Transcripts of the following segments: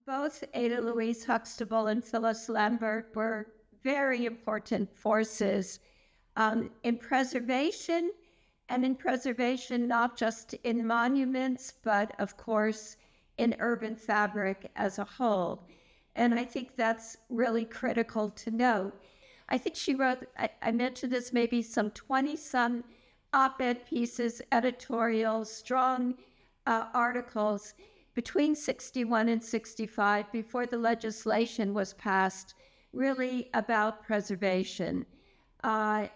Both Ada Louise Huxtable and Phyllis Lambert were very important forces in preservation, and in preservation not just in monuments, but of course in urban fabric as a whole. And I think that's really critical to note. I think she wrote, I mentioned this, maybe some 20-some op-ed pieces, editorials, strong articles between 61 and 65, before the legislation was passed, really about preservation. It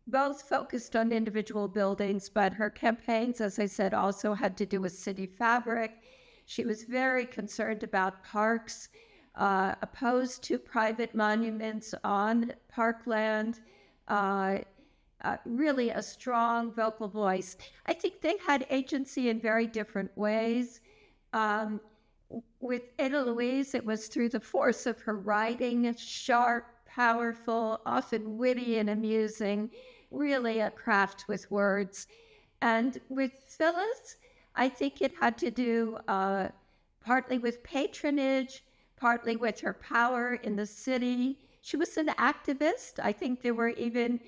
both focused on individual buildings, but her campaigns, as I said, also had to do with city fabric. She was very concerned about parks, opposed to private monuments on parkland, really a strong vocal voice. I think they had agency in very different ways. With Ada Louise, it was through the force of her writing, sharp, powerful, often witty and amusing, really a craft with words. And with Phyllis, I think it had to do partly with patronage, partly with her power in the city. She was an activist. I think there were even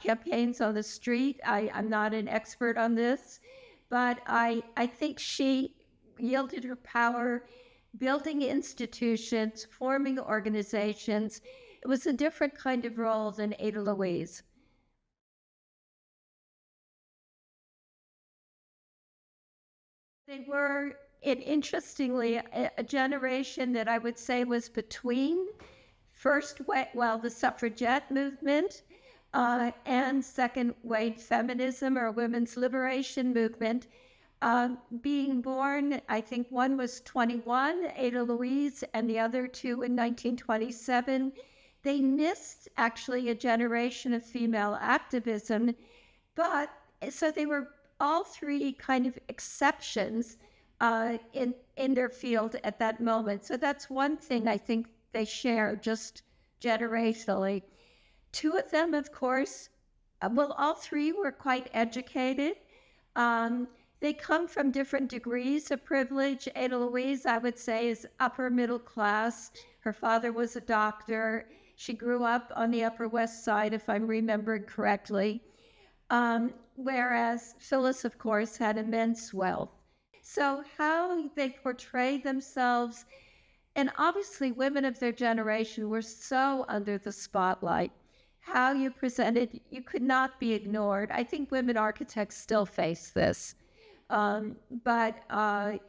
campaigns on the street. I'm not an expert on this, but I think she yielded her power, building institutions, forming organizations. It was a different kind of role than Ada Louise. They were, interestingly, a generation that I would say was between the suffragette movement and second wave feminism or women's liberation movement. Being born, I think one was 21, Ada Louise, and the other two in 1927. They missed actually a generation of female activism, but so they were all three kind of exceptions in their field at that moment. So that's one thing I think they share just generationally. Two of them, of course, all three were quite educated. They come from different degrees of privilege. Ada Louise, I would say, is upper middle class. Her father was a doctor. She grew up on the Upper West Side, if I'm remembering correctly. Whereas Phyllis, of course, had immense wealth. So how they portray themselves, and obviously women of their generation were so under the spotlight. How you presented, you could not be ignored. I think women architects still face this. But I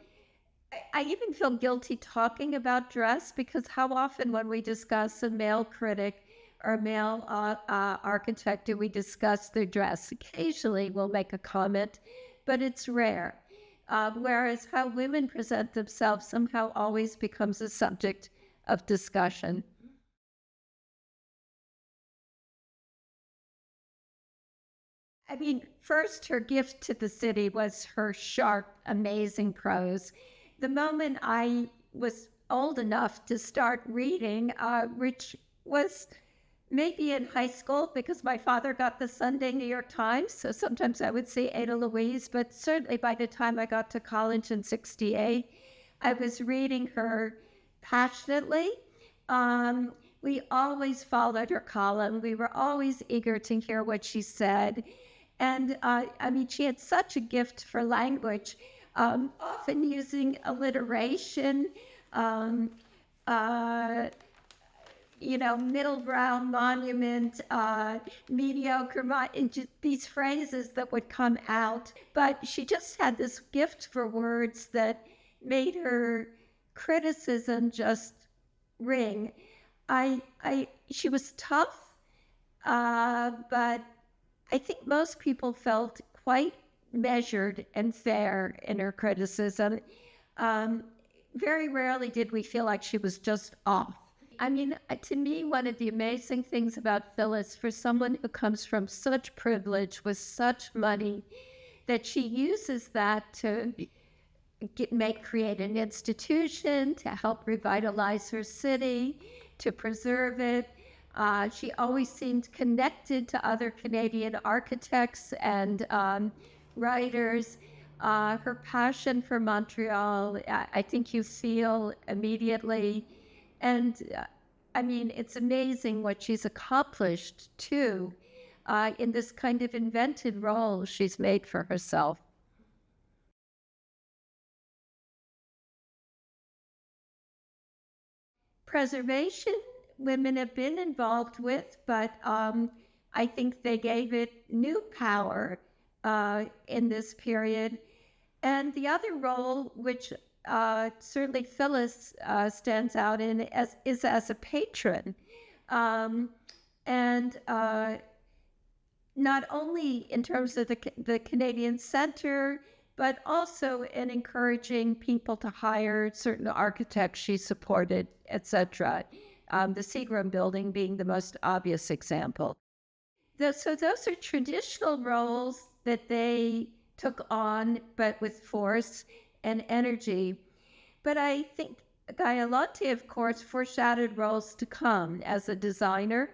even feel guilty talking about dress, because how often when we discuss a male critic or a male architect do we discuss their dress? Occasionally we'll make a comment, but it's rare. Whereas how women present themselves somehow always becomes a subject of discussion. I mean, first, her gift to the city was her sharp, amazing prose. The moment I was old enough to start reading, which was maybe in high school, because my father got the Sunday New York Times, so sometimes I would see Ada Louise, but certainly by the time I got to college in 68, I was reading her passionately. We always followed her column. We were always eager to hear what she said. And I mean, she had such a gift for language, often using alliteration, middle ground, monument, mediocre, and just these phrases that would come out. But she just had this gift for words that made her criticism just ring. She was tough, but I think most people felt quite measured and fair in her criticism. Very rarely did we feel like she was just off. I mean, to me, one of the amazing things about Phyllis, for someone who comes from such privilege with such money, that she uses that to create an institution, to help revitalize her city, to preserve it. She always seemed connected to other Canadian architects and writers. her passion for Montreal, I think you feel immediately. And I mean, it's amazing what she's accomplished too, in this kind of invented role she's made for herself. Preservation, women have been involved with, but I think they gave it new power in this period. And the other role, which certainly Phyllis stands out in, is as a patron. And not only in terms of the Canadian Center, but also in encouraging people to hire certain architects she supported, etc. The Seagram building being the most obvious example. So those are traditional roles that they took on, but with force and energy. But I think Gaia Lotte, of course, foreshadowed roles to come as a designer,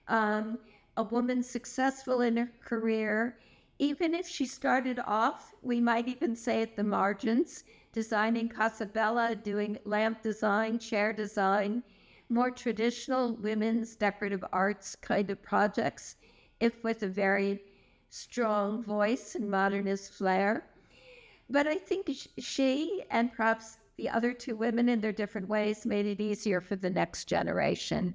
a woman successful in her career. Even if she started off, we might even say at the margins, designing Casa Bella, doing lamp design, chair design, more traditional women's decorative arts kind of projects, if with a very strong voice and modernist flair. But I think she and perhaps the other two women in their different ways made it easier for the next generation.